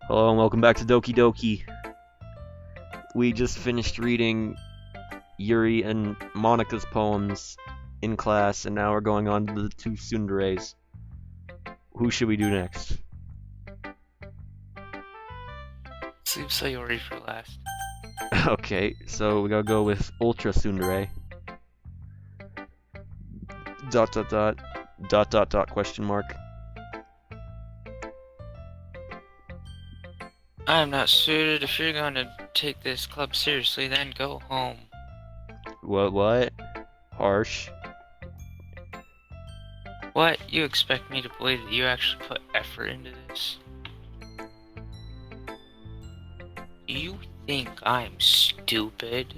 Hello and welcome back to Doki. We just finished reading Yuri and Monica's poems in class, and now we're going on to the two tsunderes. Who should we do next? Save Sayori for last. Okay, so we gotta go with Ultra Tsundere. Dot dot dot. Dot dot dot question mark. I am not suited. If you're going to take this club seriously, then go home. What? Harsh. What? You expect me to believe that you actually put effort into this? Do you think I'm stupid?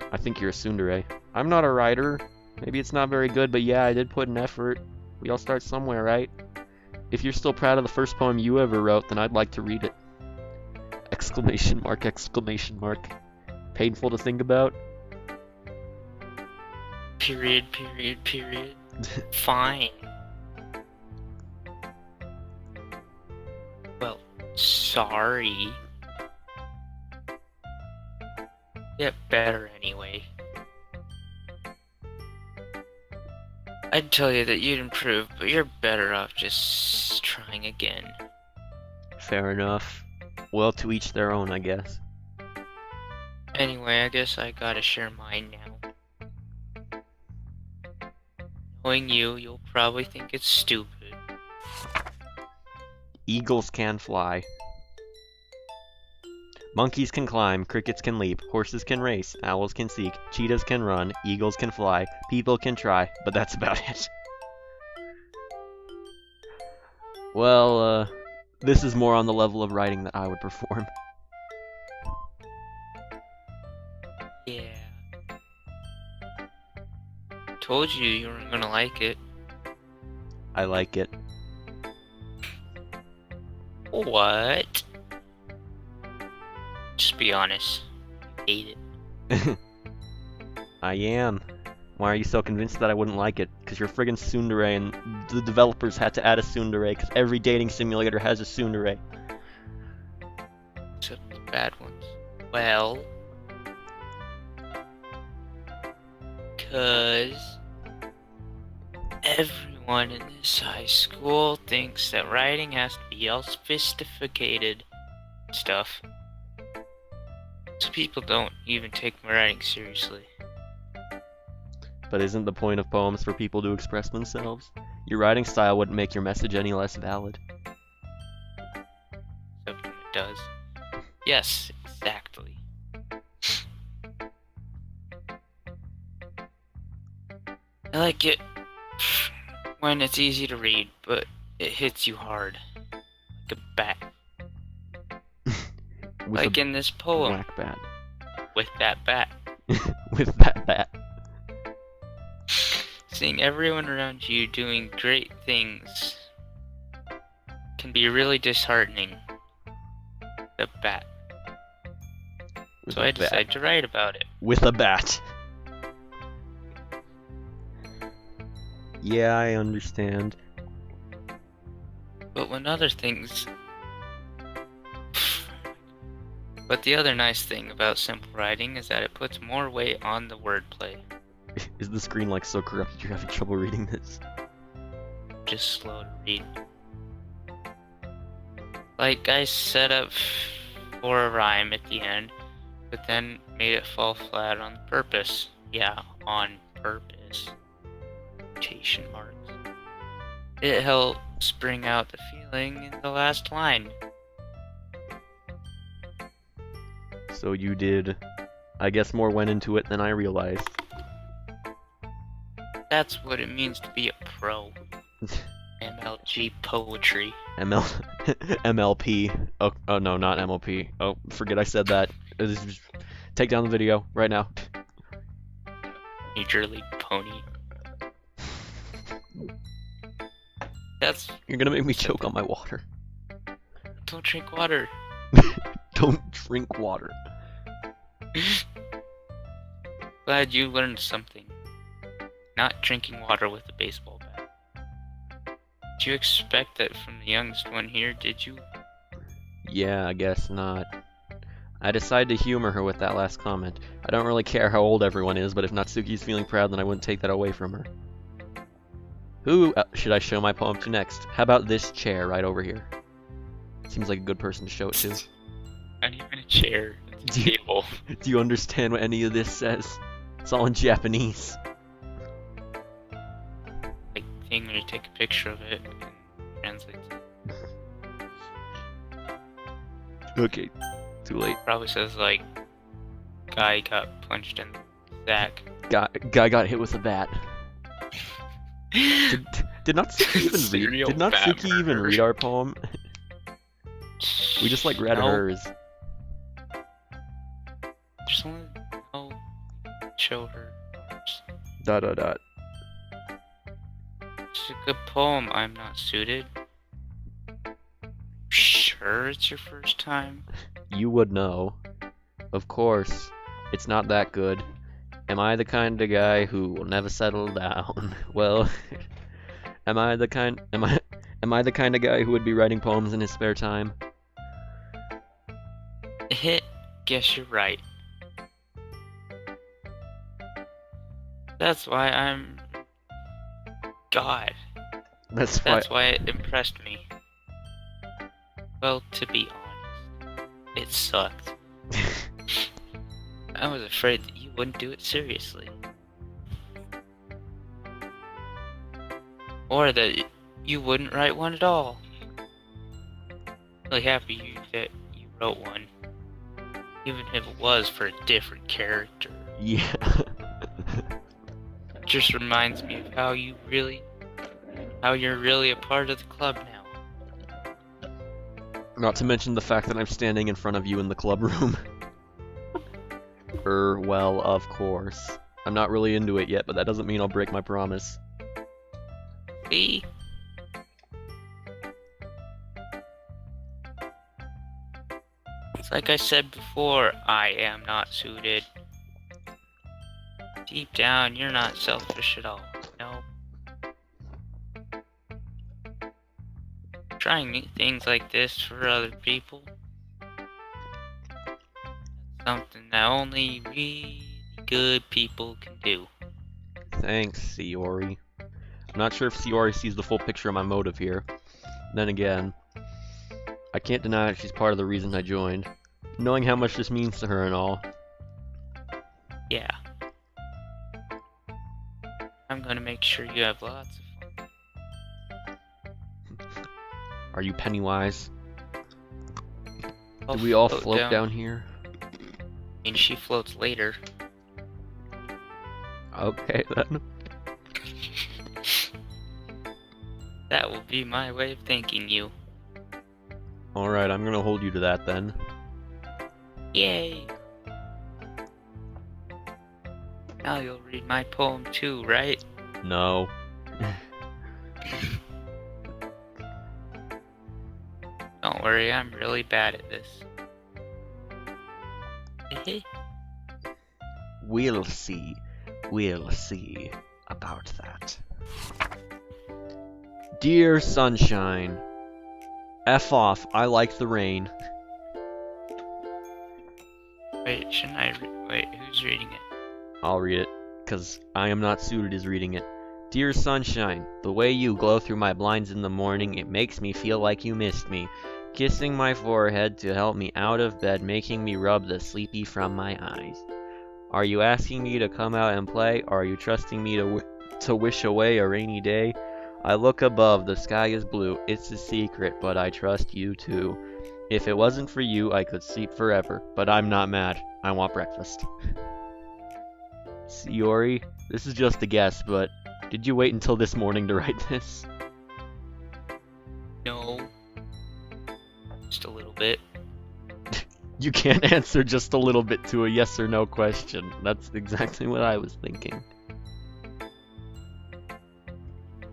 I think you're a tsundere. I'm not a writer. Maybe it's not very good, but yeah, I did put an effort. We all start somewhere, right? If you're still proud of the first poem you ever wrote, then I'd like to read it. Exclamation mark, exclamation mark. Painful to think about? Period, period, period. Fine. Well, sorry. Get better anyway. I'd tell you that you'd improve, but you're better off just trying again. Fair enough. Well, to each their own, I guess. Anyway, I guess I gotta share mine now. Knowing you, you'll probably think it's stupid. Eagles can fly. Monkeys can climb, crickets can leap, horses can race, owls can seek, cheetahs can run, eagles can fly, people can try, but that's about it. Well, this is more on the level of writing that I would perform. Yeah. Told you you weren't gonna like it. I like it. What? Just be honest. Hate it. I am. Why are you so convinced that I wouldn't like it? Because you're friggin' tsundere, and the developers had to add a tsundere, because every dating simulator has a tsundere. Except the bad ones. Well... 'cause... everyone in this high school thinks that writing has to be all sophisticated stuff. So people don't even take my writing seriously. But isn't the point of poems for people to express themselves? Your writing style wouldn't make your message any less valid. Except when it does. Yes, exactly. I like it when it's easy to read, but it hits you hard. Like a bat. Like in this poem. Black bat. With that bat. With that bat. Seeing everyone around you doing great things can be really disheartening. The bat. With So a I bat. decided to write about it. With a bat. Yeah, I understand. But when other things... But the other nice thing about simple writing is that it puts more weight on the wordplay. Is the screen like so corrupted you're having trouble reading this? Just slow to read. Like, I set up for a rhyme at the end, but then made it fall flat on purpose. Yeah, on purpose. Quotation marks. It helps bring out the feeling in the last line. So you did, I guess more went into it than I realized. That's what it means to be a pro. MLG poetry. MLP. Oh no, not MLP. Oh, forget I said that. Just take down the video right now. Major League Pony. That's... You're gonna make me choke on my water. Don't drink water. Don't drink water. Glad you learned something. Not drinking water with a baseball bat. Did you expect that from the youngest one here, did you? Yeah, I guess not. I decided to humor her with that last comment. I don't really care how old everyone is, but if Natsuki's feeling proud, then I wouldn't take that away from her. Who should I show my poem to next? How about this chair right over here? Seems like a good person to show it to. Not even a chair. It's a Do you- table. Do you understand what any of this says? It's all in Japanese. Like thing where you take a picture of it and translate it. Okay, too late. Probably says like guy got punched in the sack. Guy got hit with a bat. Did Natsuki even read? Serial Did Natsuki bat even murder. read our poem? We just like read No, hers. Just want to show her. Dot dot dot. It's a good poem. I'm not suited. Sure, it's your first time. You would know. Of course. It's not that good. Am I the kind of guy who will never settle down? Well, am I the kind of guy who would be writing poems in his spare time? Guess you're right. That's why I'm God. That's why. That's why it impressed me. Well, to be honest, it sucked. I was afraid that you wouldn't do it seriously. Or that you wouldn't write one at all. Really happy that you wrote one. Even if it was for a different character. Yeah. It just reminds me of how you're really a part of the club now. Not to mention the fact that I'm standing in front of you in the club room. Well, of course. I'm not really into it yet, but that doesn't mean I'll break my promise. See? It's like I said before, I am not suited. Deep down, you're not selfish at all. No. Trying new things like this for other people. Something that only really good people can do. Thanks, Siori. I'm not sure if Siori sees the full picture of my motive here. Then again, I can't deny that she's part of the reason I joined. Knowing how much this means to her and all. Yeah. I'm gonna make sure you have lots of fun. Are you Pennywise? I'll Do we all float down here? And she floats later. Okay then. That will be my way of thanking you. Alright, I'm gonna hold you to that then. Yay! Now you'll read my poem too, right? No. Don't worry, I'm really bad at this. We'll see. We'll see about that. Dear Sunshine, F off, I like the rain. Wait, shouldn't I wait, who's reading it? I'll read it, cause I am not suited is reading it. Dear Sunshine, the way you glow through my blinds in the morning, it makes me feel like you missed me. Kissing my forehead to help me out of bed, making me rub the sleepy from my eyes. Are you asking me to come out and play? Or are you trusting me to wish away a rainy day? I look above, the sky is blue. It's a secret, but I trust you too. If it wasn't for you, I could sleep forever. But I'm not mad. I want breakfast. Siori, this is just a guess, but did you wait until this morning to write this? No. Just a little bit. You can't answer just a little bit to a yes or no question. That's exactly what I was thinking.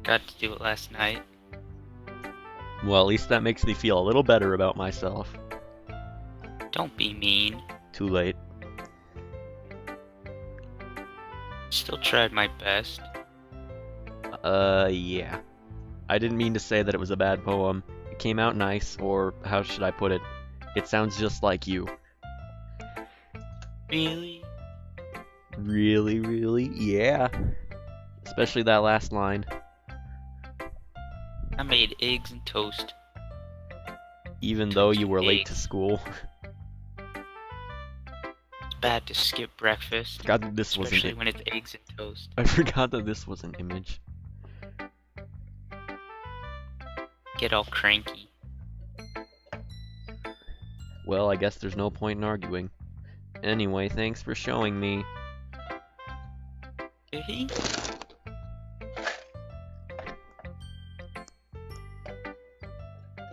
Got to do it last night. Well, at least that makes me feel a little better about myself. Don't be mean. Too late. Still tried my best. Yeah. I didn't mean to say that it was a bad poem. It came out nice, or how should I put it? It sounds just like you. Really? Really, really? Yeah. Especially that last line. I made eggs and toast. Even though you were late to Eggs. school. It's bad to skip breakfast, Forgot that this was especially an when it's eggs and toast. I forgot that this was an image. Get all cranky. Well, I guess there's no point in arguing. Anyway, thanks for showing me.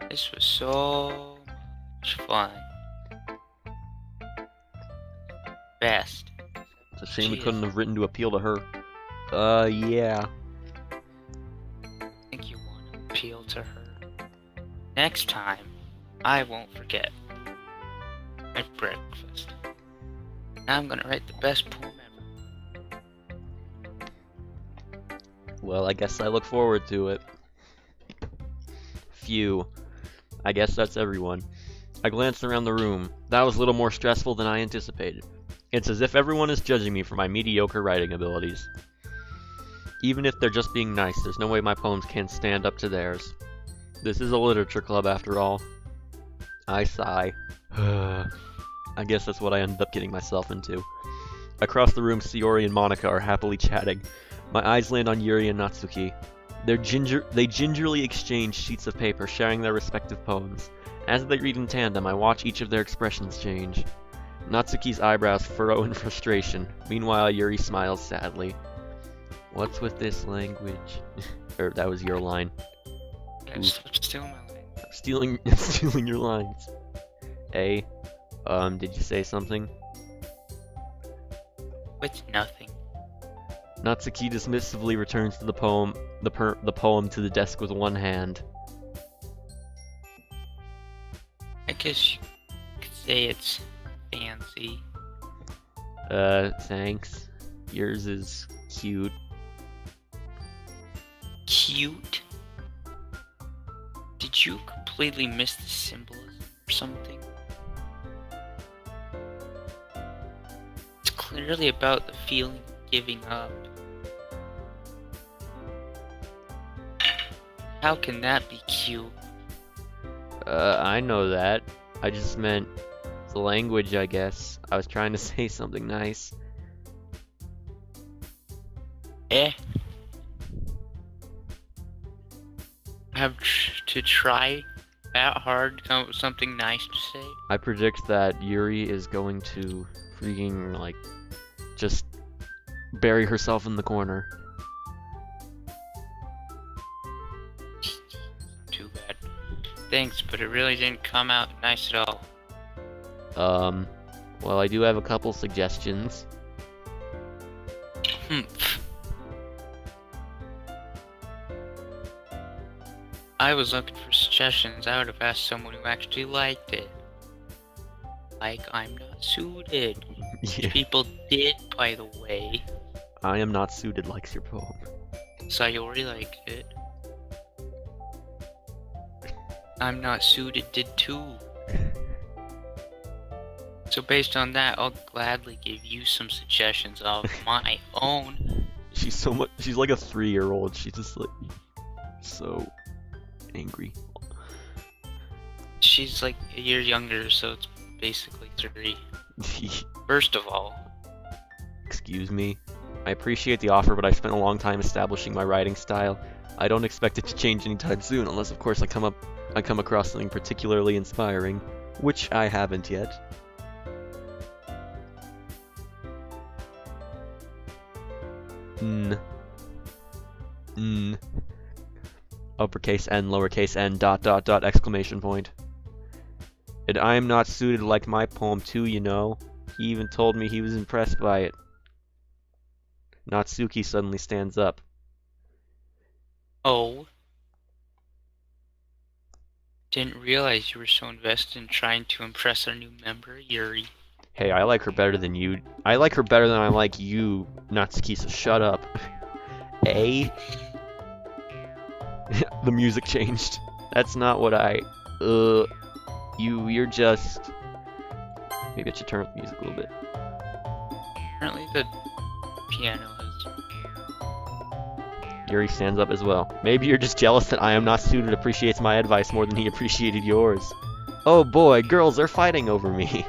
This was so much fun. Best. It's a shame we She couldn't is- have written to appeal to her. Yeah. I think you want to appeal to her. Next time, I won't forget my breakfast. Now I'm gonna write the best poem ever. Well, I guess I look forward to it. Phew. I guess that's everyone. I glanced around the room. That was a little more stressful than I anticipated. It's as if everyone is judging me for my mediocre writing abilities. Even if they're just being nice, there's no way my poems can stand up to theirs. This is a literature club after all. I sigh. I guess that's what I ended up getting myself into. Across the room, Sayori and Monica are happily chatting. My eyes land on Yuri and Natsuki. They gingerly exchange sheets of paper, sharing their respective poems. As they read in tandem, I watch each of their expressions change. Natsuki's eyebrows furrow in frustration. Meanwhile, Yuri smiles sadly. What's with this language? That was your line. Stop stealing my line. Stealing your lines. A, did you say something? With nothing. Natsuki dismissively returns to the poem to the desk with one hand. I guess you could say it's fancy. Thanks. Yours is cute. Cute? Did you completely miss the symbolism or something? It's clearly about the feeling of giving up. How can that be cute? I know that. I just meant the language, I guess. I was trying to say something nice. Eh? Have to try that hard to come up with something nice to say? I predict that Yuri is going to freaking, like, just bury herself in the corner. Too bad. Thanks, but it really didn't come out nice at all. Well, I do have a couple suggestions. I was looking for suggestions. I would have asked someone who actually liked it. Like, I'm not suited. Yeah. People did, by the way. I am not suited likes your poem. Sayori liked it. I'm not suited did too. So based on that, I'll gladly give you some suggestions of my own. She's like a 3-year-old. She's just like so angry. She's like a year younger, so it's basically 3. First of all, Excuse me. I appreciate the offer, but I spent a long time establishing my writing style. I don't expect it to change anytime soon, unless of course I come across something particularly inspiring, which I haven't yet. Uppercase N, lowercase n, ... exclamation point. And I am not suited like my poem too, you know. He even told me he was impressed by it. Natsuki suddenly stands up. oh, didn't realize you were so invested in trying to impress our new member, Yuri. Hey, I like her better than you. I like her better than I like you, Natsuki, so shut up. A? The music changed. That's not what I... You're just... Maybe I should turn up the music a little bit. Apparently the piano has... Yuri stands up as well. Maybe you're just jealous that I am not suited appreciates my advice more than he appreciated yours. Oh boy, girls are fighting over me.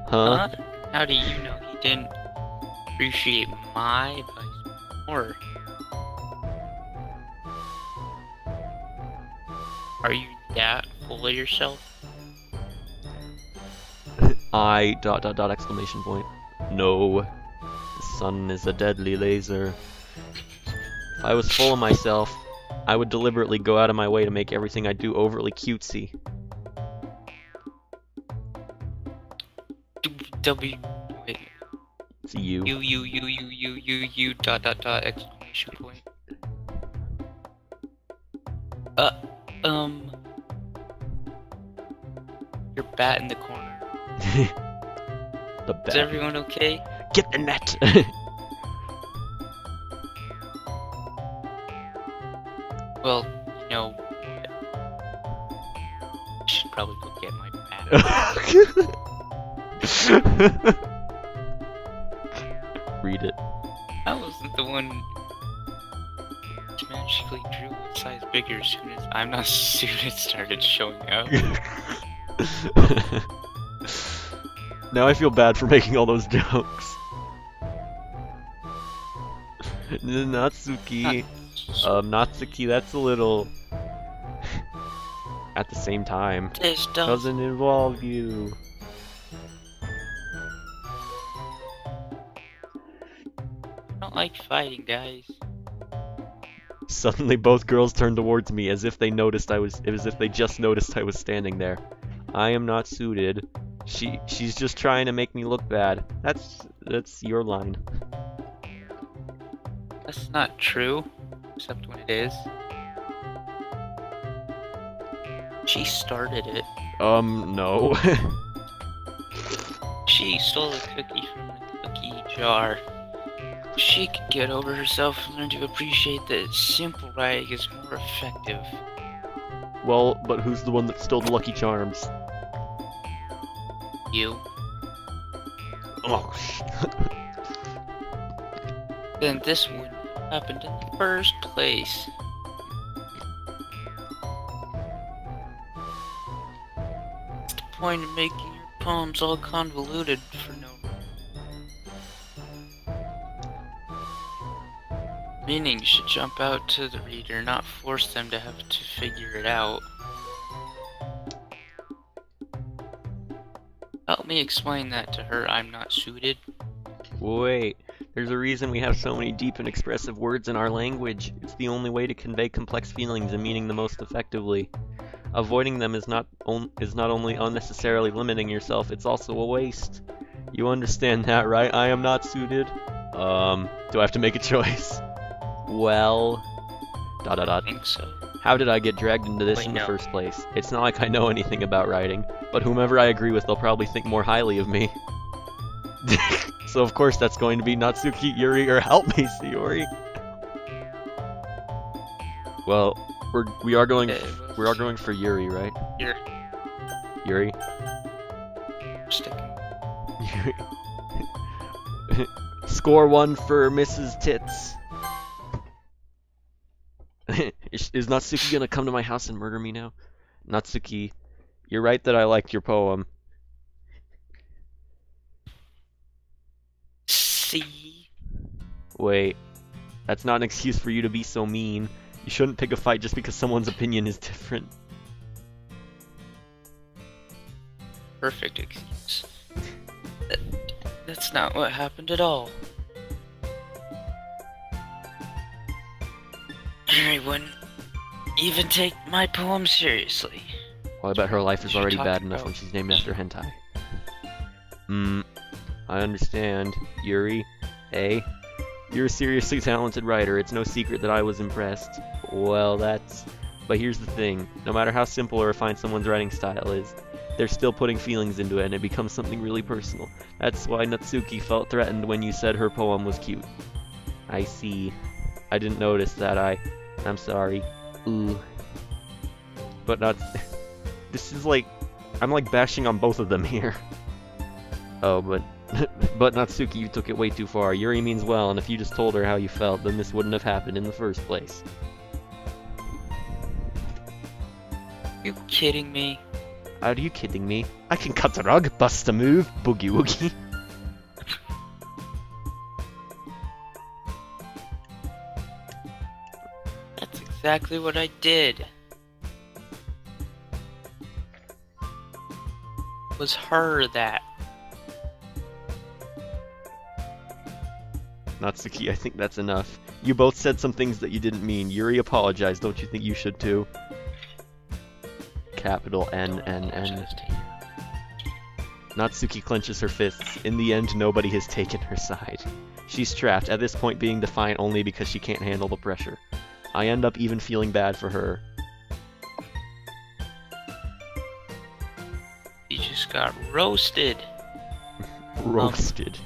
Huh? How do you know he didn't appreciate my advice more? Are you that full of yourself? Exclamation point. No. The sun is a deadly laser. If I was full of myself, I would deliberately go out of my way to make everything I do overly cutesy. Wait. It's you. You, exclamation point. Your bat in the corner. The bat. Is everyone okay? Get the net! Well, you know, I should probably go get my bat. Read it. I wasn't the one who magically drew a size bigger as soon as I'm not suited started showing up. Now I feel bad for making all those jokes. Natsuki. Natsuki, that's a little... At the same time. This Doesn't involve you. I don't like fighting, guys. Suddenly both girls turned towards me as if they just noticed I was standing there. I am not suited. She's just trying to make me look bad. That's your line. That's not true, except when it is. She started it. No. She stole a cookie from the cookie jar. She could get over herself and learn to appreciate that simple writing is more effective. Well, but who's the one that stole the Lucky Charms? You. Oh, Then this wouldn't have happened in the first place. What's the point of making your poems all convoluted for no meaning should jump out to the reader, not force them to have to figure it out. Help me explain that to her. I'm not suited. Wait. There's a reason we have so many deep and expressive words in our language. It's the only way to convey complex feelings and meaning the most effectively. Avoiding them is not only unnecessarily limiting yourself, it's also a waste. You understand that, right? I am not suited. Do I have to make a choice? Well... I think so. How did I get dragged into this in the first place? It's not like I know anything about writing, but whomever I agree with, they'll probably think more highly of me. So of course that's going to be Natsuki, Yuri, or help me, Sayori. Well, we are going for Yuri, right? Here. Yuri. Sticking. Yuri. Score 1 for Mrs. Tits. Is Natsuki gonna come to my house and murder me now? Natsuki, you're right that I liked your poem. See? Wait, that's not an excuse for you to be so mean. You shouldn't pick a fight just because someone's opinion is different. Perfect excuse. That's not what happened at all. Mary wouldn't even take my poem seriously. Well, I bet her life is already bad enough about when she's named after hentai. I understand. Yuri, eh? You're a seriously talented writer. It's no secret that I was impressed. Well, but here's the thing. No matter how simple or refined someone's writing style is, they're still putting feelings into it and it becomes something really personal. That's why Natsuki felt threatened when you said her poem was cute. I see. I didn't notice that. I'm sorry. Ooh. But This is like... I'm like bashing on both of them here. Oh, but... but Natsuki, you took it way too far. Yuri means well, and if you just told her how you felt, then this wouldn't have happened in the first place. You kidding me? Are you kidding me? I can cut a rug, bust a move, boogie woogie. That's exactly what I did. It was her that. Natsuki, I think that's enough. You both said some things that you didn't mean. Yuri apologized, don't you think you should too? Capital N N N. Natsuki clenches her fists. In the end, nobody has taken her side. She's trapped, at this point being defiant only because she can't handle the pressure. I end up even feeling bad for her. You just got roasted. Roasted.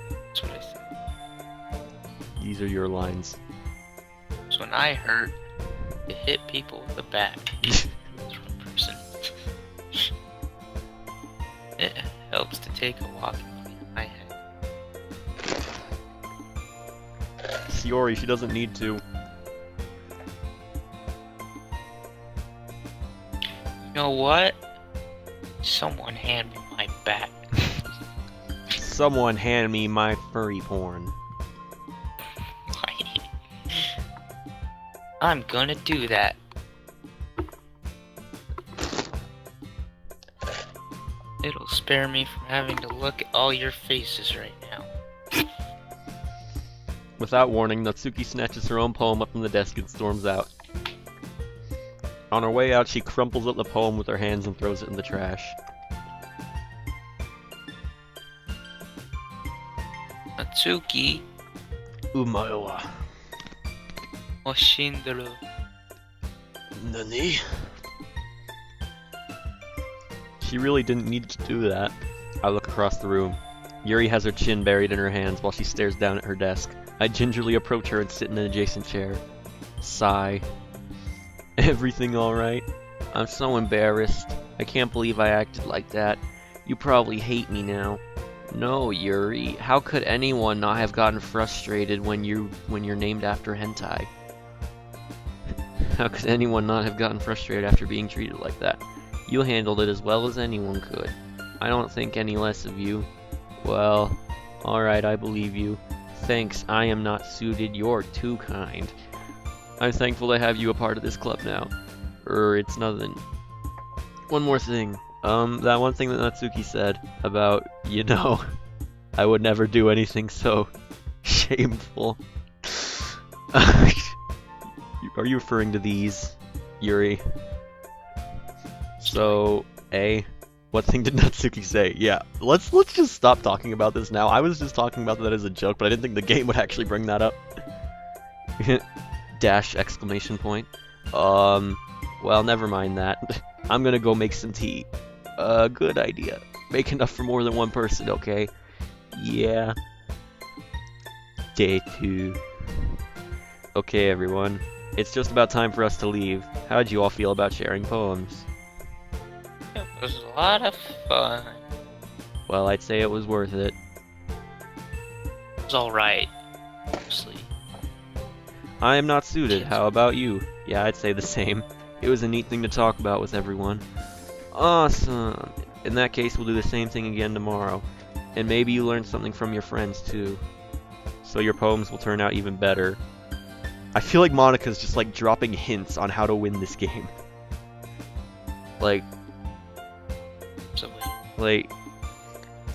That's what I said. These are your lines. So when I hurt, you hit people with a bat. That's one person. It helps to take a walk and clear my head. Shiori, she doesn't need to. You know what? Someone hand me my bat. Someone hand me my furry porn. I'm gonna do that. It'll spare me from having to look at all your faces right now. Without warning, Natsuki snatches her own poem up from the desk and storms out. On her way out, she crumples up the poem with her hands and throws it in the trash. Natsuki, Umaewa. Oshinduru. Nani? She really didn't need to do that. I look across the room. Yuri has her chin buried in her hands while she stares down at her desk. I gingerly approach her and sit in an adjacent chair. Sigh. Everything alright? I'm so embarrassed. I can't believe I acted like that. You probably hate me now. No, Yuri. How could anyone not have gotten frustrated when you're named after hentai? How could anyone not have gotten frustrated after being treated like that? You handled it as well as anyone could. I don't think any less of you. Well, alright, I believe you. Thanks, I am not suited. You're too kind. I'm thankful to have you a part of this club now. It's nothing. One more thing. That one thing that Natsuki said about, you know, I would never do anything so shameful. Are you referring to these, Yuri? So, what thing did Natsuki say? Yeah, let's just stop talking about this now. I was just talking about that as a joke, but I didn't think the game would actually bring that up. Dash exclamation point. Well, never mind that. I'm gonna go make some tea. Good idea. Make enough for more than one person, okay? Yeah. Day 2. Okay, everyone. It's just about time for us to leave. How'd you all feel about sharing poems? It was a lot of fun. Well, I'd say it was worth it. It was alright. Mostly. I am not suited. How about you? Yeah, I'd say the same. It was a neat thing to talk about with everyone. Awesome. In that case, we'll do the same thing again tomorrow. And maybe you learned something from your friends, too. So your poems will turn out even better. I feel like Monika's just, like, dropping hints on how to win this game. Like, we'll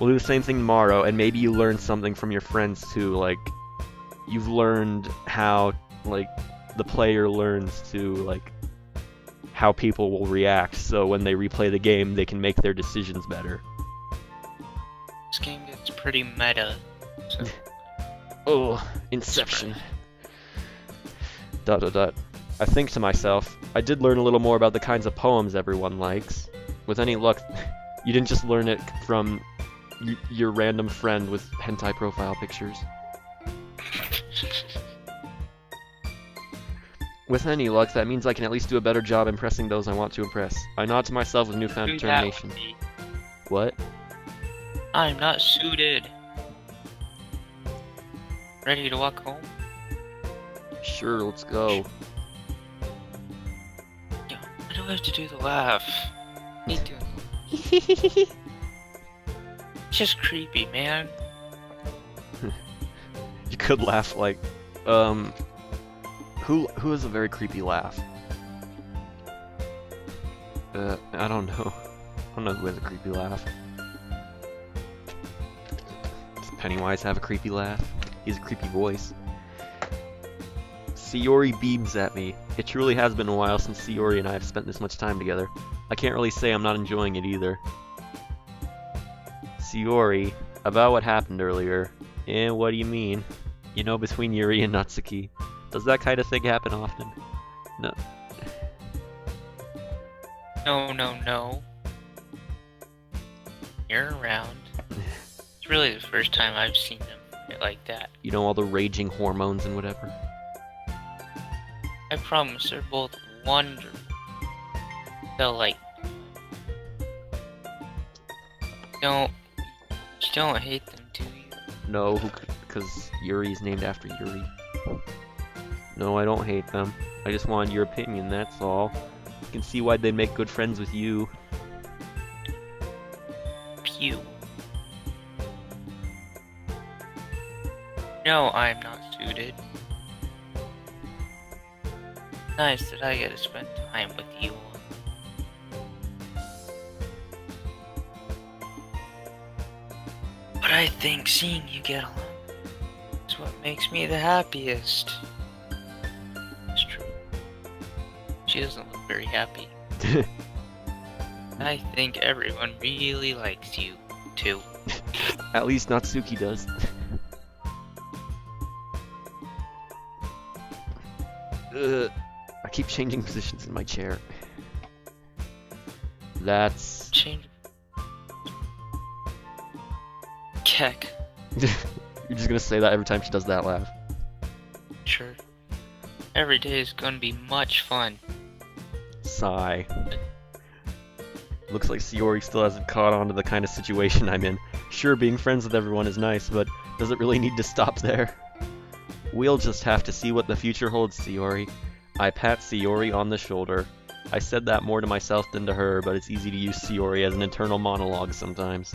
do the same thing tomorrow, and maybe you learn something from your friends, too. Like, you've learned how, like, the player learns to, like, how people will react, so when they replay the game, they can make their decisions better. This game gets pretty meta. So. Oh, Inception. ... I think to myself, I did learn a little more about the kinds of poems everyone likes. With any luck, you didn't just learn it from your random friend with hentai profile pictures. With any luck, that means I can at least do a better job impressing those I want to impress. I nod to myself with newfound Do that with determination. me. What? I'm not suited. Ready to walk home? Sure, let's go. Yo, I don't have to do the laugh. Me too. You It's just creepy, man. could laugh like, who has a very creepy laugh? I don't know. I don't know who has a creepy laugh. Does Pennywise have a creepy laugh? He has a creepy voice. Sayori beams at me. It truly has been a while since Sayori and I have spent this much time together. I can't really say I'm not enjoying it either. Sayori, about what happened earlier. What do you mean? You know, between Yuri and Natsuki. Does that kind of thing happen often? No. No. You're around. It's really the first time I've seen them fight like that. You know, all the raging hormones and whatever. I promise they're both wonderful. They'll like... You don't hate them, do you? No, because Yuri is named after Yuri. No, I don't hate them. I just wanted your opinion, that's all. You can see why they'd make good friends with you. Pew. No, I'm not suited. Nice that I get to spend time with you. But I think seeing you get along is what makes me the happiest. It's true. She doesn't look very happy. I think everyone really likes you, too. At least Natsuki does. I keep changing positions in my chair. That's... Change. Keck. You're just gonna say that every time she does that laugh. Sure. Every day is gonna be much fun. Sigh. Looks like Sayori still hasn't caught on to the kind of situation I'm in. Sure, being friends with everyone is nice, but does it really need to stop there? We'll just have to see what the future holds, Sayori. I pat Sayori on the shoulder. I said that more to myself than to her, but it's easy to use Sayori as an internal monologue sometimes.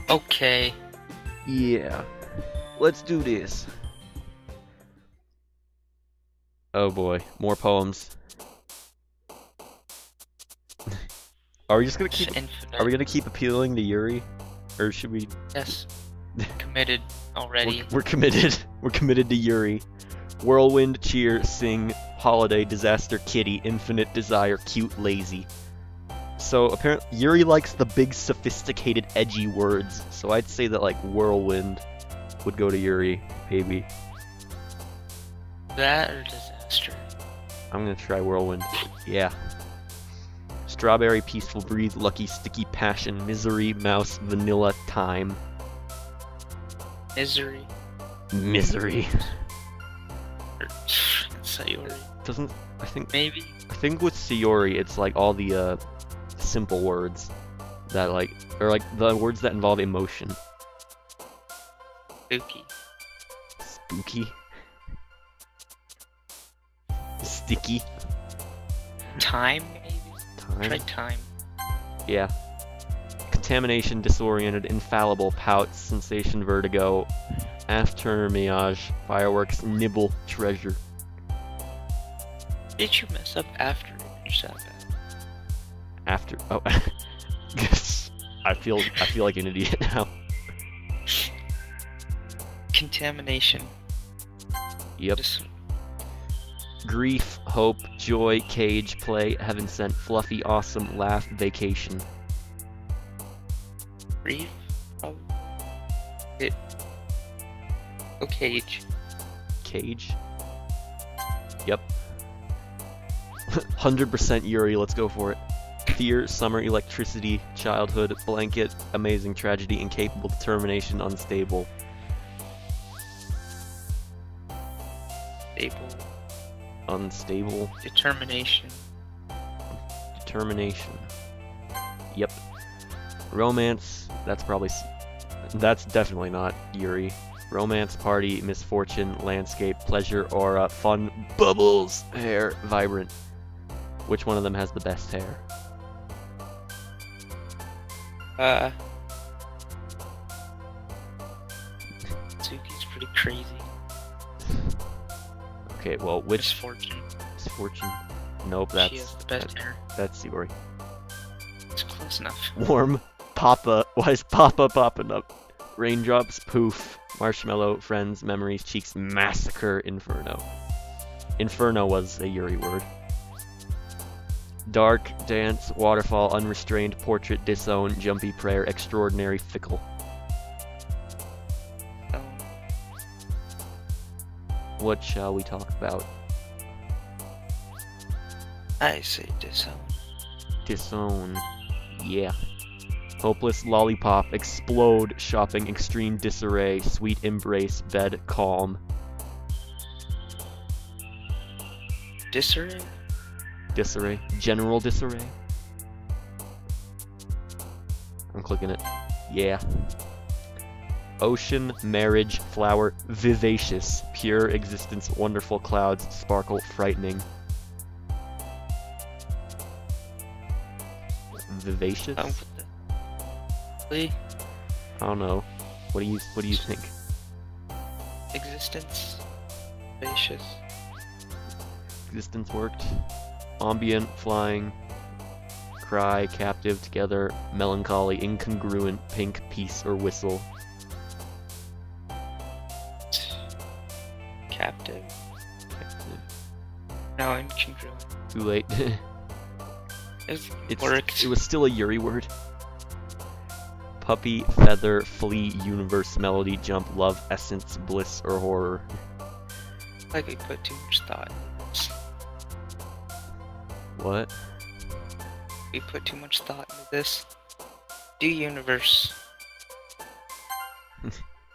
Okay. Yeah. Let's do this. Oh boy, more poems. Are we just gonna keep... Are we gonna keep appealing to Yuri? Or should we... Yes. Committed already. We're committed. We're committed to Yuri. Whirlwind, cheer, sing, holiday, disaster, kitty, infinite desire, cute, lazy. So apparently Yuri likes the big, sophisticated, edgy words. So I'd say that like whirlwind would go to Yuri, maybe. That or disaster? I'm gonna try whirlwind. Yeah. Strawberry, peaceful breeze, lucky, sticky, passion, misery, mouse, vanilla, time. Misery. Misery. Or Sayori. Doesn't... I think with Sayori it's like all the simple words that like... Or like the words that involve emotion. Spooky. Spooky. Sticky. Time, maybe? Time. Try time. Yeah. Contamination, disoriented, infallible, pout, sensation, vertigo, after mirage, fireworks, nibble, treasure. Did you mess up after you said that? After... Oh. I feel like an idiot now. Contamination. Yep. Just... Grief, hope, joy, cage, play, heaven sent, fluffy, awesome, laugh, vacation. Grief? Probably. It... Oh, cage. Cage? Yep. 100% Yuri, let's go for it. Fear, summer, electricity, childhood, blanket, amazing tragedy, incapable, determination, unstable. Unstable. Determination. Determination. Yep. Romance. That's definitely not Yuri. Romance, party, misfortune, landscape, pleasure, aura, fun, bubbles, hair, vibrant. Which one of them has the best hair? Tsuki's pretty crazy. Okay, well, which Misfortune. misfortune? Nope, She has the best hair. that's Yuri. It's close enough. Warm, Papa. Why is Papa popping up? Raindrops, poof, marshmallow, friends, memories, cheeks, massacre, inferno. Inferno was a Yuri word. Dark, dance, waterfall, unrestrained, portrait, disown, jumpy prayer, extraordinary, fickle. So, What shall we talk about? I say disown. Disown. Yeah. Hopeless lollipop, explode, shopping, extreme disarray, sweet embrace, bed, calm. Disarray? Disarray. General disarray. I'm clicking it. Yeah. Ocean, marriage, flower, vivacious, pure existence, wonderful clouds, sparkle, frightening. Vivacious? Really? I don't know. What do you think? Existence? Spacious? Existence worked. Ambient, flying, cry, captive, together, melancholy, incongruent, pink, peace, or whistle. Captive? Captive. No, incongruent. Too late. It worked. It was still a Yuri word. Puppy, feather, flea, universe, melody, jump, love, essence, bliss, or horror. Like we put too much thought into this. What? We put too much thought into this. Do universe.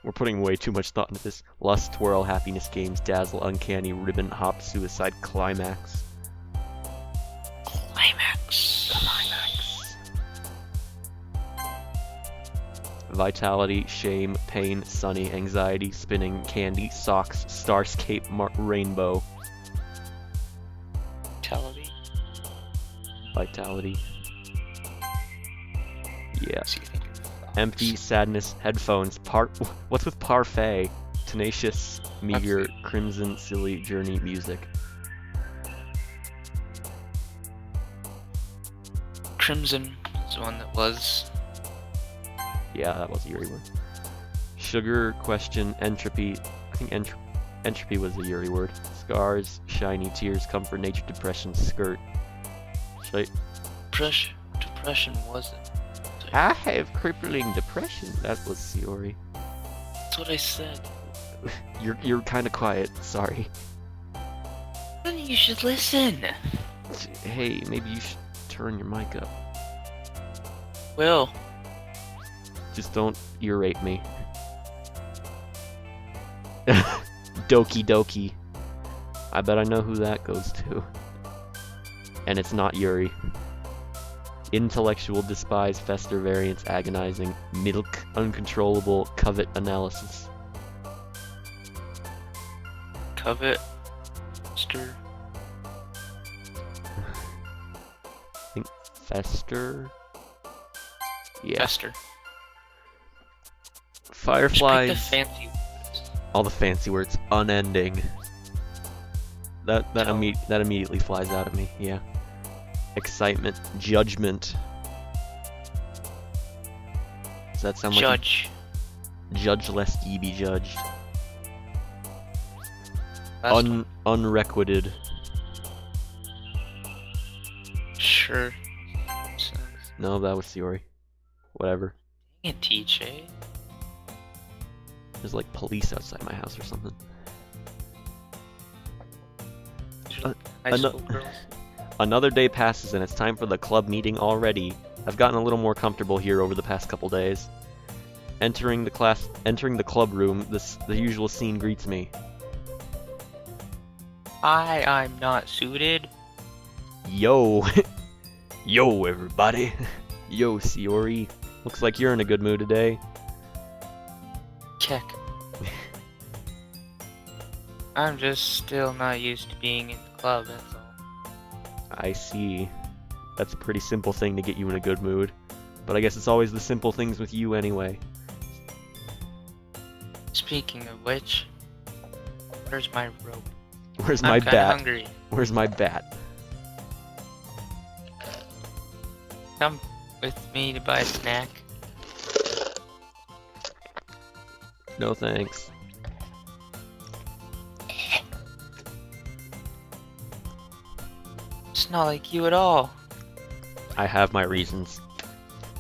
We're putting way too much thought into this. Lust, twirl, happiness, games, dazzle, uncanny, ribbon, hop, suicide, climax. Climax. Climax. Vitality, shame, pain, sunny, anxiety, spinning, candy, socks, starscape, rainbow. Vitality. Vitality. Yeah. So you think of socks. Empty, sadness, headphones, what's with parfait? Tenacious, meager, Absolutely. crimson, silly, journey, music. Crimson is the one that was. Yeah, that was a Yuri word. Sugar, question, entropy. I think entropy was a Yuri word. Scars, shiny, tears, comfort, nature, depression, skirt. Should Depression wasn't. I have crippling depression. That was Yuri. That's what I said. You're kind of quiet. Sorry. Then you should listen. Hey, maybe you should turn your mic up. Will. Just don't irate me. Doki Doki. I bet I know who that goes to. And it's not Yuri. Intellectual, despise, fester, variance, agonizing, milk, uncontrollable, covet, analysis. Covet. Stir. I think fester. Yeah. Fester. Fireflies. Just pick the fancy words. All the fancy words. Unending. That Tell- immediately flies out at me. Yeah. Excitement. Judgment. Does that sound like Judge. judge lest ye be judged? Last one. Unrequited. Sure. No, that was Theory. Whatever. Dang it, TJ. There's like police outside my house or something. High ano- school girls. Another day passes and it's time for the club meeting already. I've gotten a little more comfortable here over the past couple days. Entering the club room, the usual scene greets me. I'm not suited. Yo. Yo, everybody. Yo, Siori. Looks like you're in a good mood today. Check. I'm just still not used to being in the club, that's all. I see. That's a pretty simple thing to get you in a good mood. But I guess it's always the simple things with you anyway. Speaking of which, where's my rope? Where's my I'm kinda bat? hungry. Where's my bat? Come with me to buy a snack. No thanks. It's not like you at all. I have my reasons.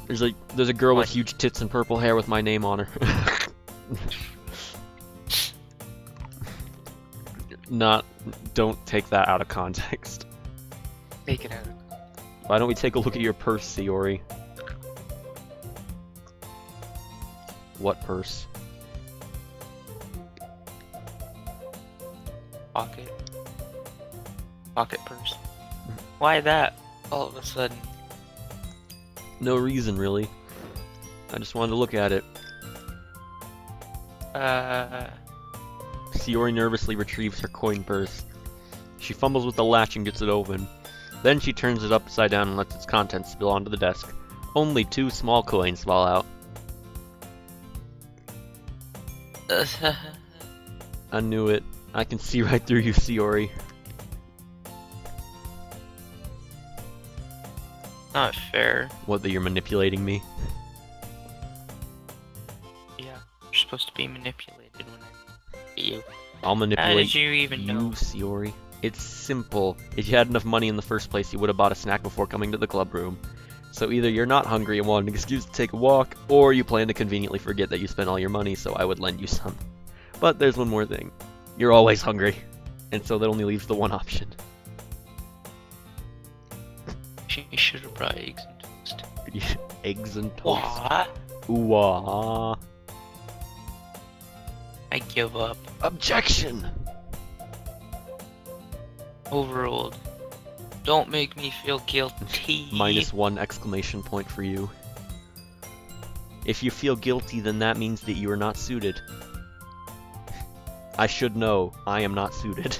There's a girl with What? huge tits and purple hair with my name on her. Don't take that out of context. Take it out. Why don't we take a look at your purse, Siori? What purse? Pocket purse. Why that? All of a sudden. No reason, really. I just wanted to look at it. Siori nervously retrieves her coin purse. She fumbles with the latch and gets it open. Then she turns it upside down and lets its contents spill onto the desk. Only 2 small coins fall out. I knew it. I can see right through you, Siori. Not fair. What, that you're manipulating me? Yeah, you're supposed to be manipulated when I look at you. I'll How manipulate did you even you, know? Siori. It's simple. If you had enough money in the first place, you would have bought a snack before coming to the club room. So either you're not hungry and want an excuse to take a walk, or you plan to conveniently forget that you spent all your money, so I would lend you some. But there's one more thing. You're always hungry. And so that only leaves the one option. She should have brought eggs and toast. Eggs and toast. What? Ooh-ah. I give up. Objection! Overruled. Don't make me feel guilty. -1 exclamation point for you. If you feel guilty, then that means that you are not suited. I should know. I am not suited.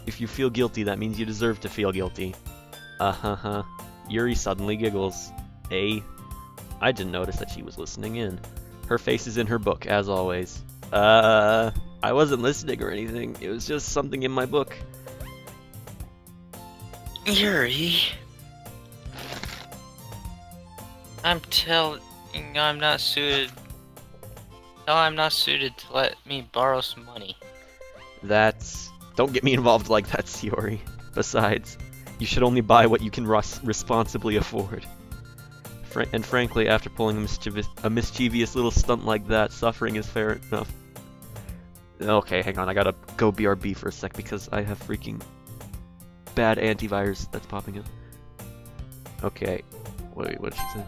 If you feel guilty, that means you deserve to feel guilty. Uh-huh-huh. Yuri suddenly giggles. I didn't notice that she was listening in. Her face is in her book, as always. I wasn't listening or anything. It was just something in my book. Yuri. I'm not suited. No, I'm not suited to let me borrow some money. Don't get me involved like that, Siori. Besides, you should only buy what you can responsibly afford. And frankly, after pulling a mischievous little stunt like that, suffering is fair enough. Okay, hang on, I gotta go BRB for a sec because I have freaking bad antivirus that's popping up. Okay, wait, what did she say?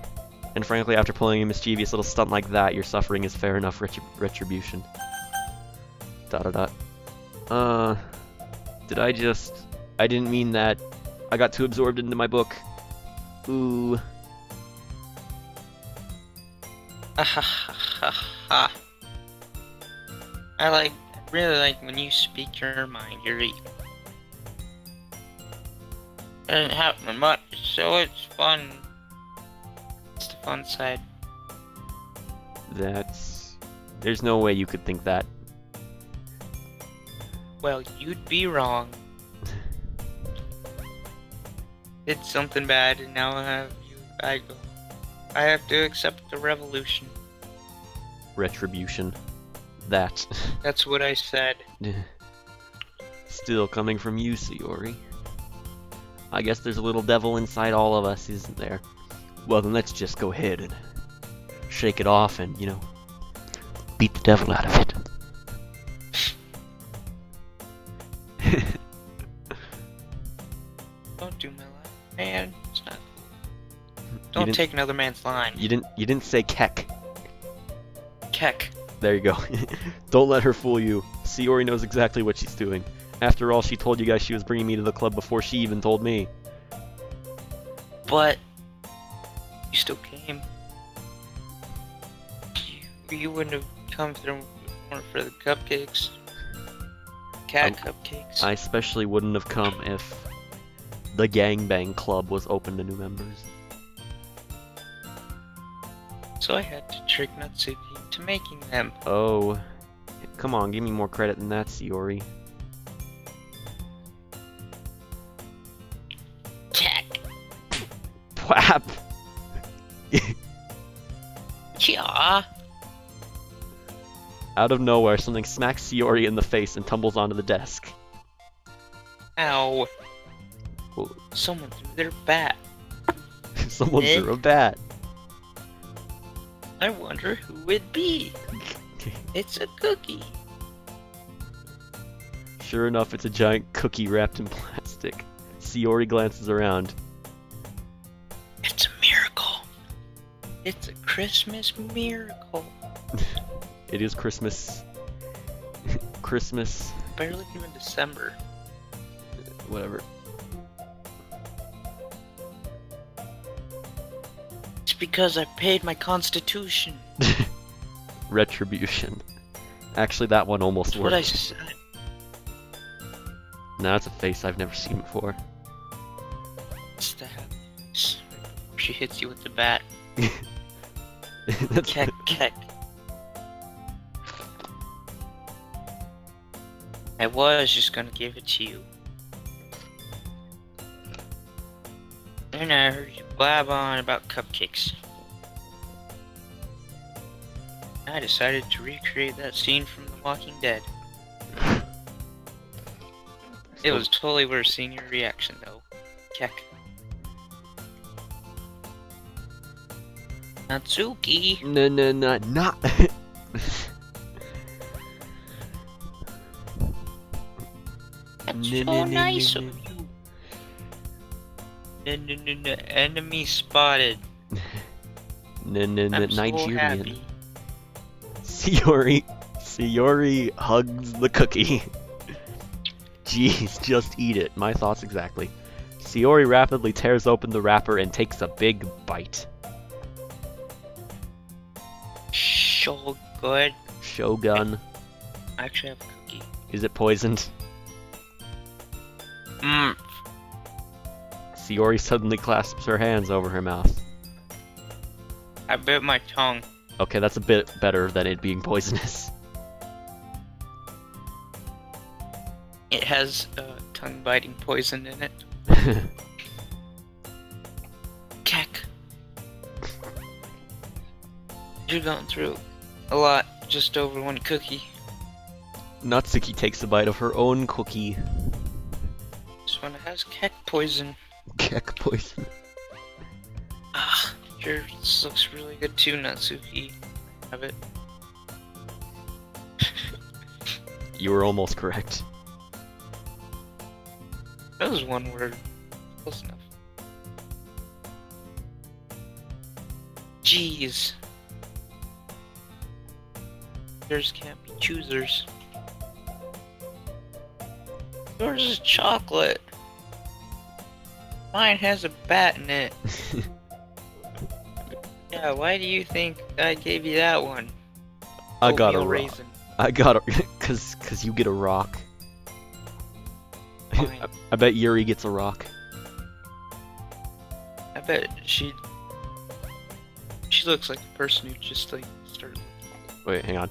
And frankly, after pulling a mischievous little stunt like that, your suffering is fair enough retribution. ... I didn't mean that. I got too absorbed into my book. Ooh. I really like when you speak your mind, Yuri. Doesn't happen much, so it's fun. It's the fun side. There's no way you could think that. Well, you'd be wrong. Did something bad, and now I have to accept the revolution. Retribution. That. That's what I said. Still coming from you, Siori. I guess there's a little devil inside all of us, isn't there? Well, then let's just go ahead and shake it off and, beat the devil out of it. Don't do my line, man. It's not cool. Don't take another man's line. You didn't say keck. Keck. There you go. Don't let her fool you. Siori knows exactly what she's doing. After all, she told you guys she was bringing me to the club before she even told me. But you still came. You wouldn't have come if it weren't for the cupcakes. Cat cupcakes. I especially wouldn't have come if the gangbang club was open to new members. So I had to trick Natsuki into making them. Oh. Come on, give me more credit than that, Sayori. Cat. Pwap! Yeah. Out of nowhere, something smacks Sayori in the face and tumbles onto the desk. Ow. Whoa. Someone threw their bat. Someone threw a bat. I wonder who it'd be. It's a cookie. Sure enough, it's a giant cookie wrapped in plastic. Sayori glances around. It's a miracle. It's a Christmas miracle. It is Christmas. Christmas. Barely even December. Whatever. It's because I paid my constitution. Retribution. Actually, that one almost That's worked. what I said. Now it's a face I've never seen before. It's the happiness before she hits you with the bat. That's Keck, keck. I was just gonna give it to you. Then I heard you blab on about cupcakes. I decided to recreate that scene from The Walking Dead. It was totally worth seeing your reaction, though. Keck. Natsuki! No, not. That's so nice of you. No, enemy spotted. I'm so Nigerian. happy. Sayori hugs the cookie. Jeez, just eat it. My thoughts exactly. Sayori rapidly tears open the wrapper and takes a big bite. So good. Shogun. I actually have a cookie. Is it poisoned? Mmm. Sayori suddenly clasps her hands over her mouth. I bit my tongue. Okay, that's a bit better than it being poisonous. It has tongue-biting poison in it. Keck. You've gone through a lot just over one cookie. Natsuki takes a bite of her own cookie. This one has keck poison. Keck poison. Ah, yours looks really good too, Natsuki. Have it. You were almost correct. That was one word. Close enough. Jeez. Yours can't be choosers. Yours is chocolate. Mine has a bat in it. Yeah, why do you think I gave you that one? I got a Oatmeal rock. raisin. I got a... cause you get a rock. Fine. I bet Yuri gets a rock. I bet she looks like a person who just like started. Wait, hang on.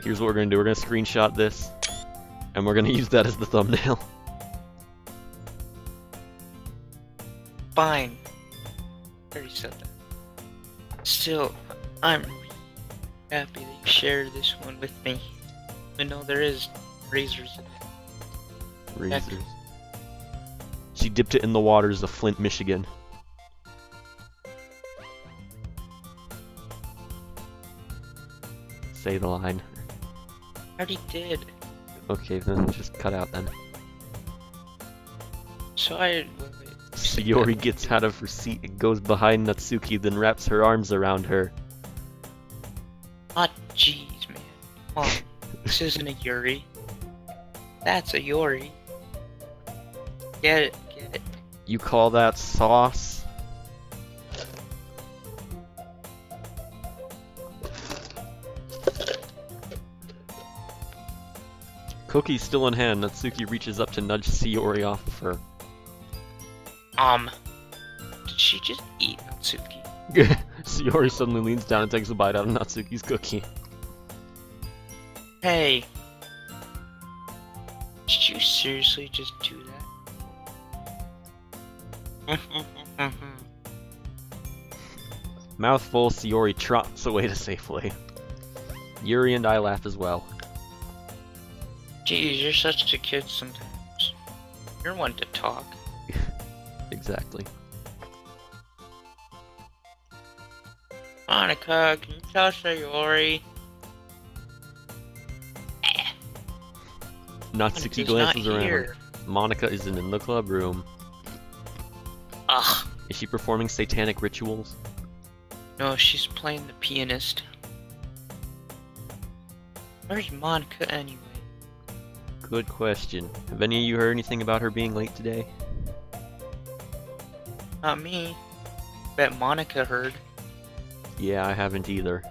Here's what we're gonna do. We're gonna screenshot this, and we're gonna use that as the thumbnail. Fine. I already said that. Still, I'm really happy that you shared this one with me. Even though there is razors in it. Razors. She dipped it in the waters of Flint, Michigan. Say the line. I already did. Okay, then just cut out then. So wait. Sayori gets out of her seat and goes behind Natsuki, then wraps her arms around her. Ah, jeez, man. Come on. This isn't a Yuri. That's a Yori. Get it, get it. You call that sauce? Cookie's still in hand. Natsuki reaches up to nudge Sayori off of her. Did she just eat Natsuki? Sayori suddenly leans down and takes a bite out of Natsuki's cookie. Hey. Did you seriously just do that? Mouthful, Sayori trots away to safely. Yuri and I laugh as well. Geez, you're such a kid sometimes. You're one to talk. Exactly. Monica, can you tell Sayori? Natsuki glances around. Monica isn't in the club room. Ugh. Is she performing satanic rituals? No, she's playing the pianist. Where's Monica anyway? Good question. Have any of you heard anything about her being late today? Not me. Bet Monica heard. Yeah, I haven't either.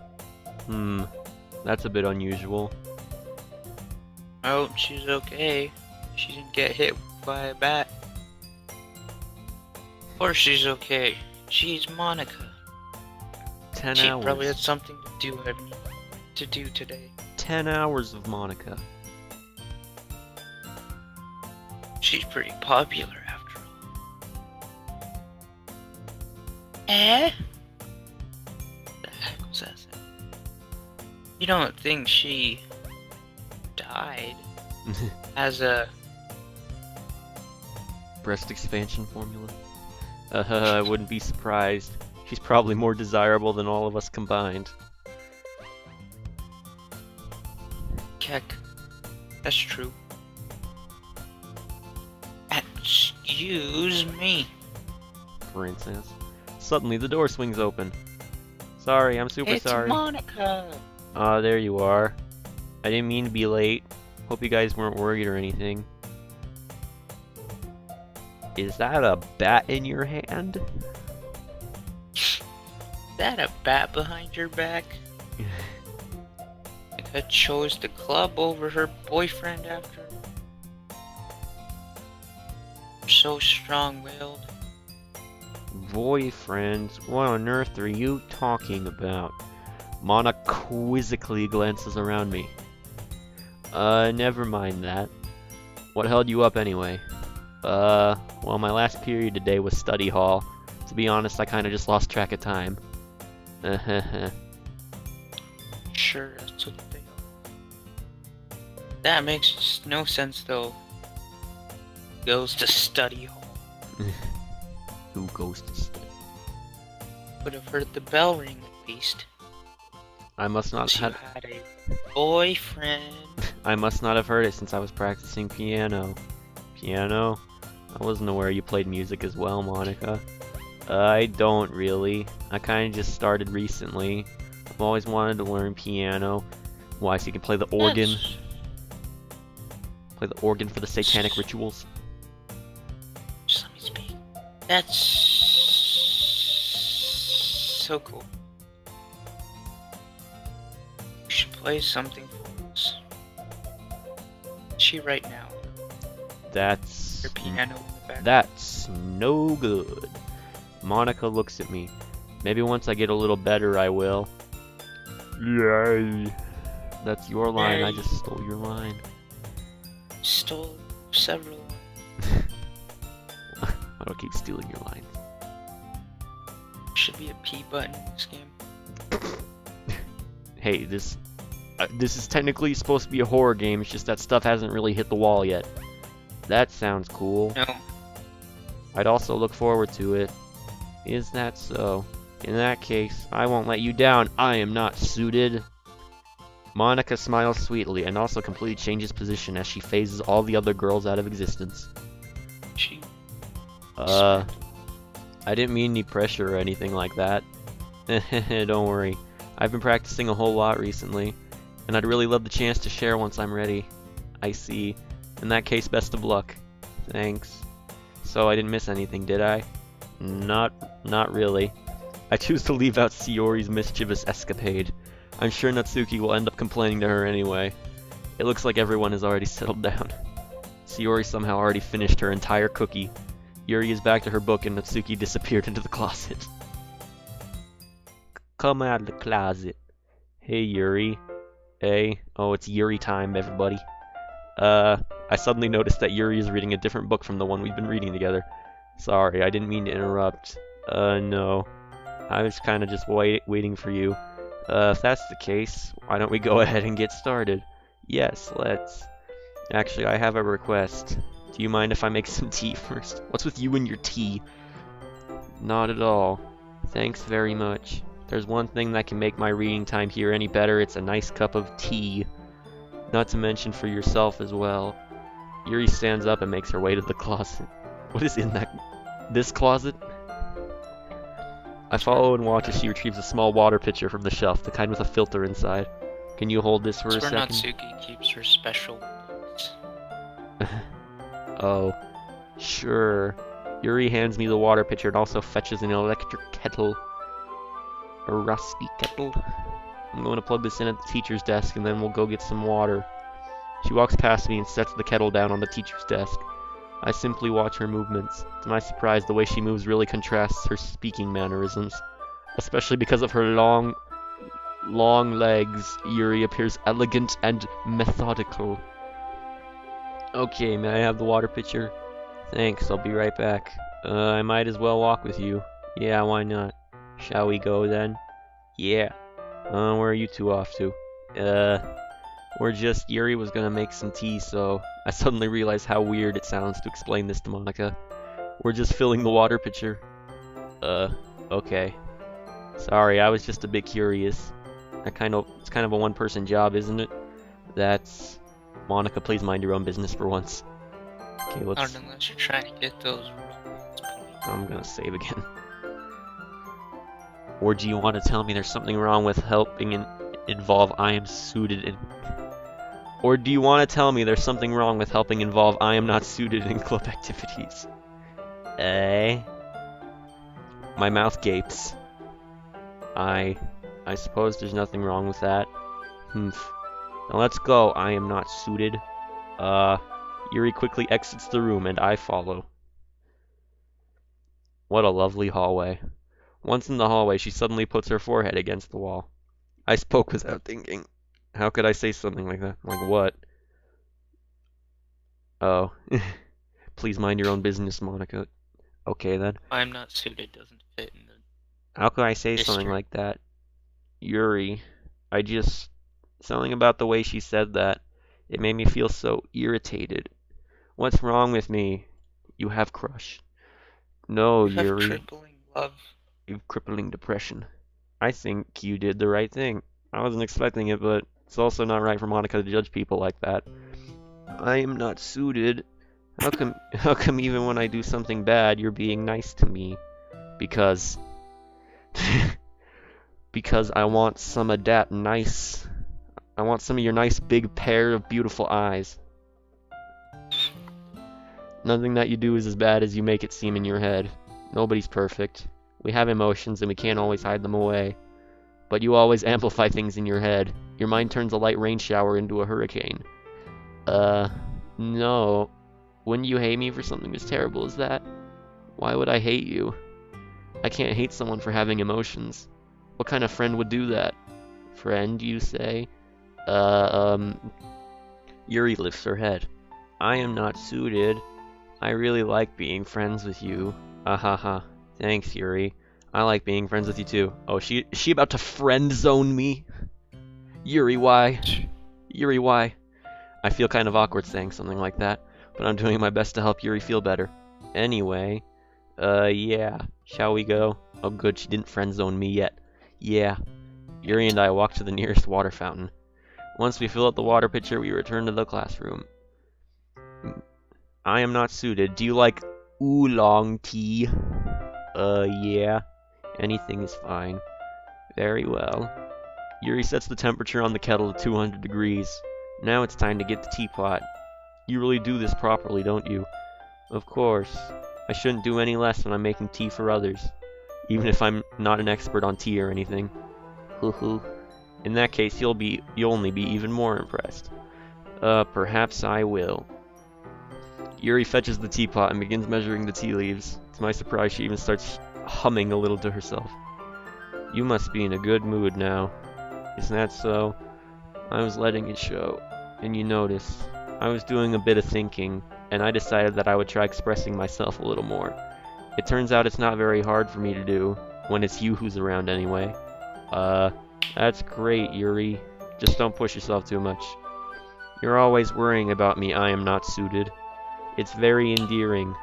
That's a bit unusual. I hope she's okay. She didn't get hit by a bat. Of course she's okay. She's Monica. 10 She hours. probably had something to do today. 10 hours of Monica. She's pretty popular after all. Eh? The heck was that? You don't think she died as a Breast expansion formula? I wouldn't be surprised. She's probably more desirable than all of us combined. keck? That's true. Excuse me. For instance. Suddenly the door swings open. Sorry, I'm super sorry. It's Monica! Ah, there you are. I didn't mean to be late. Hope you guys weren't worried or anything. Is that a bat in your hand? Is that a bat behind your back? Monica chose the club over her boyfriend after. So strong-willed. Boyfriend? What on earth are you talking about? Mana quizzically glances around me. Never mind that. What held you up anyway? Well, my last period today was study hall. To be honest, I kinda just lost track of time. Sure, that's what they are. That makes no sense though. Goes to study hall. Who goes to study? Would have heard the bell ring at least. I must not You have. had a boyfriend. I must not have heard it since I was practicing piano. Piano? I wasn't aware you played music as well, Monica. I don't really. I kinda just started recently. I've always wanted to learn piano. Why, so you can play the organ? Play the organ for the satanic rituals? Just let me speak. That's so cool. You should play something for us. She right now. That's... Your piano in the back. That's no good. Monica looks at me. Maybe once I get a little better, I will. Yay. That's your line. I Yay. just stole your line. Stole several. Why do I keep stealing your lines? Should be a P button in this game. Hey, this is technically supposed to be a horror game. It's just that stuff hasn't really hit the wall yet. That sounds cool. No. I'd also look forward to it. Is that so? In that case, I won't let you down. I am not suited. Monica smiles sweetly and also completely changes position as she phases all the other girls out of existence. She. I didn't mean any pressure or anything like that. Don't worry. I've been practicing a whole lot recently, and I'd really love the chance to share once I'm ready. I see. In that case, best of luck. Thanks. So I didn't miss anything, did I? Not really. I choose to leave out Sayori's mischievous escapade. I'm sure Natsuki will end up complaining to her anyway. It looks like everyone has already settled down. Sayori somehow already finished her entire cookie. Yuri is back to her book and Natsuki disappeared into the closet. Come out of the closet. Hey Yuri. Hey. Oh, it's Yuri time, everybody. I suddenly noticed that Yuri is reading a different book from the one we've been reading together. Sorry, I didn't mean to interrupt. No. I was kinda just waiting for you. If that's the case, why don't we go ahead and get started? Yes, let's. Actually, I have a request. Do you mind if I make some tea first? What's with you and your tea? Not at all. Thanks very much. There's one thing that can make my reading time here any better, it's a nice cup of tea. Not to mention for yourself as well. Yuri stands up and makes her way to the closet. What is in this closet? I follow and watch as she retrieves a small water pitcher from the shelf, the kind with a filter inside. Can you hold this for a second? That's where Natsuki keeps her special books. Oh, sure. Yuri hands me the water pitcher and also fetches an electric kettle. A rusty kettle. I'm going to plug this in at the teacher's desk and then we'll go get some water. She walks past me and sets the kettle down on the teacher's desk. I simply watch her movements. To my surprise, the way she moves really contrasts her speaking mannerisms. Especially because of her long legs, Yuri appears elegant and methodical. Okay, may I have the water pitcher? Thanks, I'll be right back. I might as well walk with you. Yeah, why not? Shall we go then? Yeah. Where are you two off to? Yuri was gonna make some tea, so I suddenly realized how weird it sounds to explain this to Monica. We're just filling the water pitcher. Okay. Sorry, I was just a bit curious. It's kind of a one-person job, isn't it? That's... Monica, please mind your own business for once. Okay, let's... Not unless you're trying to get those romance points. I'm gonna save again. Or do you want to tell me there's something wrong with helping involve I am suited in... Or do you want to tell me there's something wrong with helping involve I am not suited in club activities? My mouth gapes. I suppose there's nothing wrong with that. Humph. Now let's go, I am not suited. Yuri quickly exits the room and I follow. What a lovely hallway. Once in the hallway, she suddenly puts her forehead against the wall. I spoke without thinking. How could I say something like that? Like what? Oh. Please mind your own business, Monica. Okay then. I'm not suited doesn't fit in the... How could I say something like that? Yuri, something about the way she said that. It made me feel so irritated. What's wrong with me? You have crush. No, You have Yuri. crippling love. You have crippling depression. I think you did the right thing. I wasn't expecting it, but it's also not right for Monica to judge people like that. I am not suited. How come even when I do something bad, you're being nice to me? Because I want some of that nice... I want some of your nice big pair of beautiful eyes. Nothing that you do is as bad as you make it seem in your head. Nobody's perfect. We have emotions and we can't always hide them away. But you always amplify things in your head. Your mind turns a light rain shower into a hurricane. No. Wouldn't you hate me for something as terrible as that? Why would I hate you? I can't hate someone for having emotions. What kind of friend would do that? Friend, you say? Yuri lifts her head. I am not suited. I really like being friends with you. Ahaha. Thanks, Yuri. I like being friends with you too. Oh, is she about to friend zone me? Yuri, why? Yuri, why? I feel kind of awkward saying something like that, but I'm doing my best to help Yuri feel better. Anyway, yeah. Shall we go? Oh good, she didn't friend zone me yet. Yeah. Yuri and I walk to the nearest water fountain. Once we fill up the water pitcher, we return to the classroom. I am not suited. Do you like oolong tea? Yeah. Anything is fine. Very well. Yuri sets the temperature on the kettle to 200 degrees. Now it's time to get the teapot. You really do this properly, don't you? Of course. I shouldn't do any less when I'm making tea for others, even if I'm not an expert on tea or anything. Hoo hoo. In that case, you'll only be even more impressed. Perhaps I will. Yuri fetches the teapot and begins measuring the tea leaves. To my surprise, she even starts humming a little to herself. You must be in a good mood now. Isn't that so? I was letting it show. And you notice, I was doing a bit of thinking, and I decided that I would try expressing myself a little more. It turns out it's not very hard for me to do, when it's you who's around anyway. That's great, Yuri. Just don't push yourself too much. You're always worrying about me. I am not suited. It's very endearing.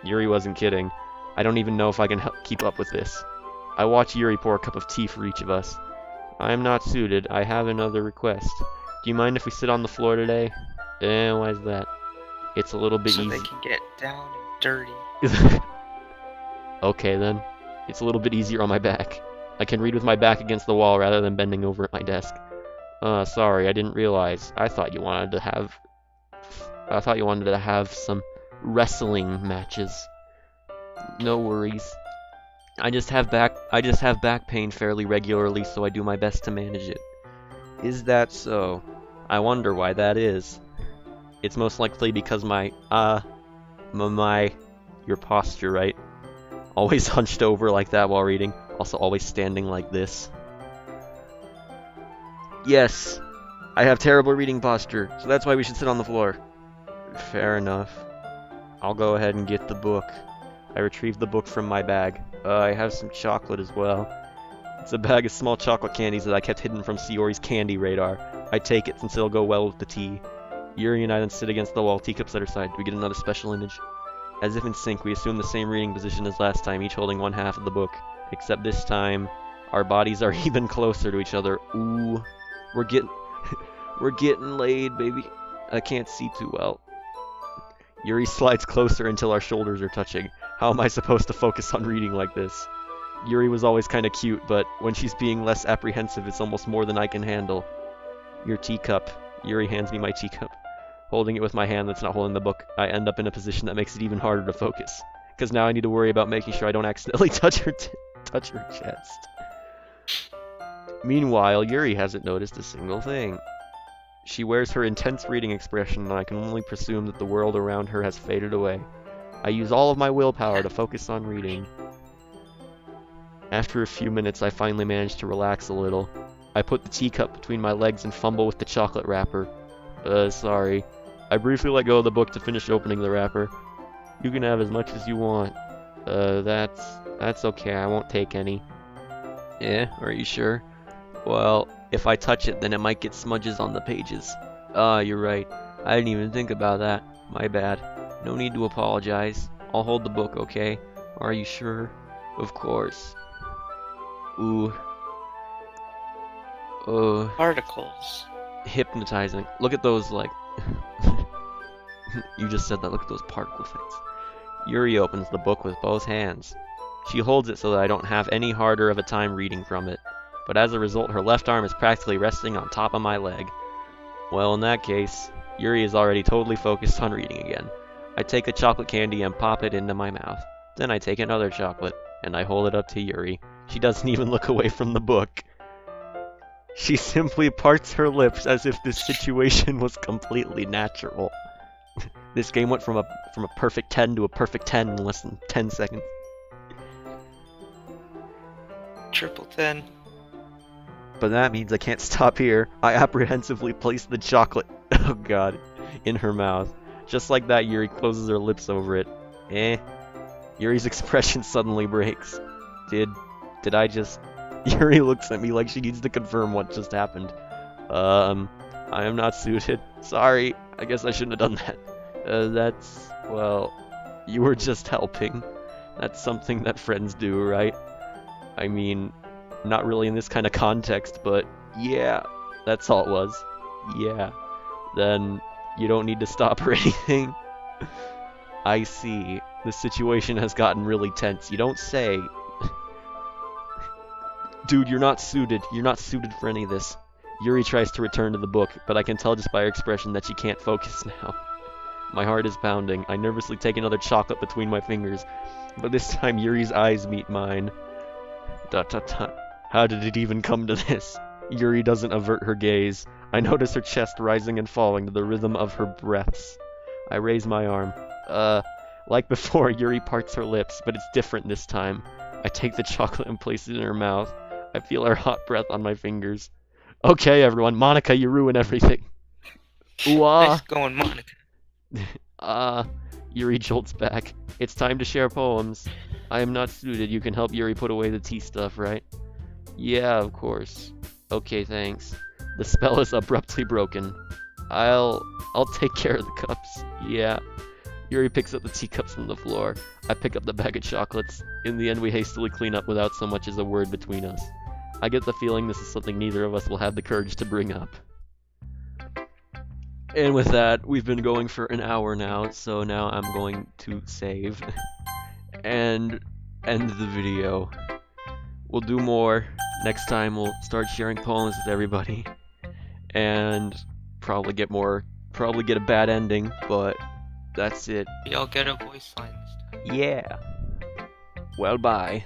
Yuri wasn't kidding. I don't even know if I can keep up with this. I watch Yuri pour a cup of tea for each of us. I am not suited. I have another request. Do you mind if we sit on the floor today? Why is that? It's a little bit easy. So they can get down and dirty. Okay then. It's a little bit easier on my back. I can read with my back against the wall rather than bending over at my desk. Sorry, I didn't realize. I thought you wanted to have some wrestling matches. No worries. I just have back pain fairly regularly, so I do my best to manage it. Is that so? I wonder why that is. It's most likely because your posture, right? Always hunched over like that while reading, also always standing like this. Yes, I have terrible reading posture, so that's why we should sit on the floor. Fair enough. I'll go ahead and get the book. I retrieved the book from my bag. I have some chocolate as well. It's a bag of small chocolate candies that I kept hidden from Sayori's candy radar. I take it since it'll go well with the tea. Yuri and I then sit against the wall, teacups at her side. Do we get another special image? As if in sync, we assume the same reading position as last time, each holding one half of the book. Except this time, our bodies are even closer to each other. Ooh, we're getting laid, baby. I can't see too well. Yuri slides closer until our shoulders are touching. How am I supposed to focus on reading like this? Yuri was always kinda cute, but when she's being less apprehensive, it's almost more than I can handle. Your teacup. Yuri hands me my teacup. Holding it with my hand that's not holding the book, I end up in a position that makes it even harder to focus. Because now I need to worry about making sure I don't accidentally touch her chest. Meanwhile, Yuri hasn't noticed a single thing. She wears her intense reading expression, and I can only presume that the world around her has faded away. I use all of my willpower to focus on reading. After a few minutes, I finally manage to relax a little. I put the teacup between my legs and fumble with the chocolate wrapper. Sorry. I briefly let go of the book to finish opening the wrapper. You can have as much as you want. That's okay, I won't take any. Are you sure? Well, if I touch it, then it might get smudges on the pages. You're right. I didn't even think about that. My bad. No need to apologize. I'll hold the book, okay? Are you sure? Of course. Ooh. Particles. Hypnotizing. Look at those, like... You just said that. Look at those particle effects. Yuri opens the book with both hands. She holds it so that I don't have any harder of a time reading from it. But as a result, her left arm is practically resting on top of my leg. Well, in that case, Yuri is already totally focused on reading again. I take a chocolate candy and pop it into my mouth. Then I take another chocolate, and I hold it up to Yuri. She doesn't even look away from the book. She simply parts her lips as if this situation was completely natural. This game went from a perfect 10 to a perfect 10 in less than 10 seconds. Triple 10. But that means I can't stop here. I apprehensively place the chocolate, oh god, in her mouth. Just like that, Yuri closes her lips over it. Yuri's expression suddenly breaks. Did I just... Yuri looks at me like she needs to confirm what just happened. I am not suited. Sorry, I guess I shouldn't have done that. Well, you were just helping. That's something that friends do, right? I mean, not really in this kind of context, but yeah, that's all it was. Yeah. Then you don't need to stop or anything. I see. The situation has gotten really tense. You don't say. Dude, you're not suited. You're not suited for any of this. Yuri tries to return to the book, but I can tell just by her expression that she can't focus now. My heart is pounding. I nervously take another chocolate between my fingers, but this time Yuri's eyes meet mine. Dot dot dot. How did it even come to this? Yuri doesn't avert her gaze. I notice her chest rising and falling to the rhythm of her breaths. I raise my arm. Like before, Yuri parts her lips, but it's different this time. I take the chocolate and place it in her mouth. I feel her hot breath on my fingers. Okay, everyone. Monica, you ruin everything. Ooh-ah. Nice going, Monica. Yuri jolts back. It's time to share poems. I am not suited. You can help Yuri put away the tea stuff, right? Yeah, of course. Okay, thanks. The spell is abruptly broken. I'll take care of the cups. Yeah. Yuri picks up the teacups from the floor. I pick up the bag of chocolates. In the end, we hastily clean up without so much as a word between us. I get the feeling this is something neither of us will have the courage to bring up. And with that, we've been going for an hour now, so now I'm going to save and end the video. We'll do more. Next time we'll start sharing poems with everybody. And probably get a bad ending, but that's it. Y'all get a voice line this time. Yeah. Well, bye.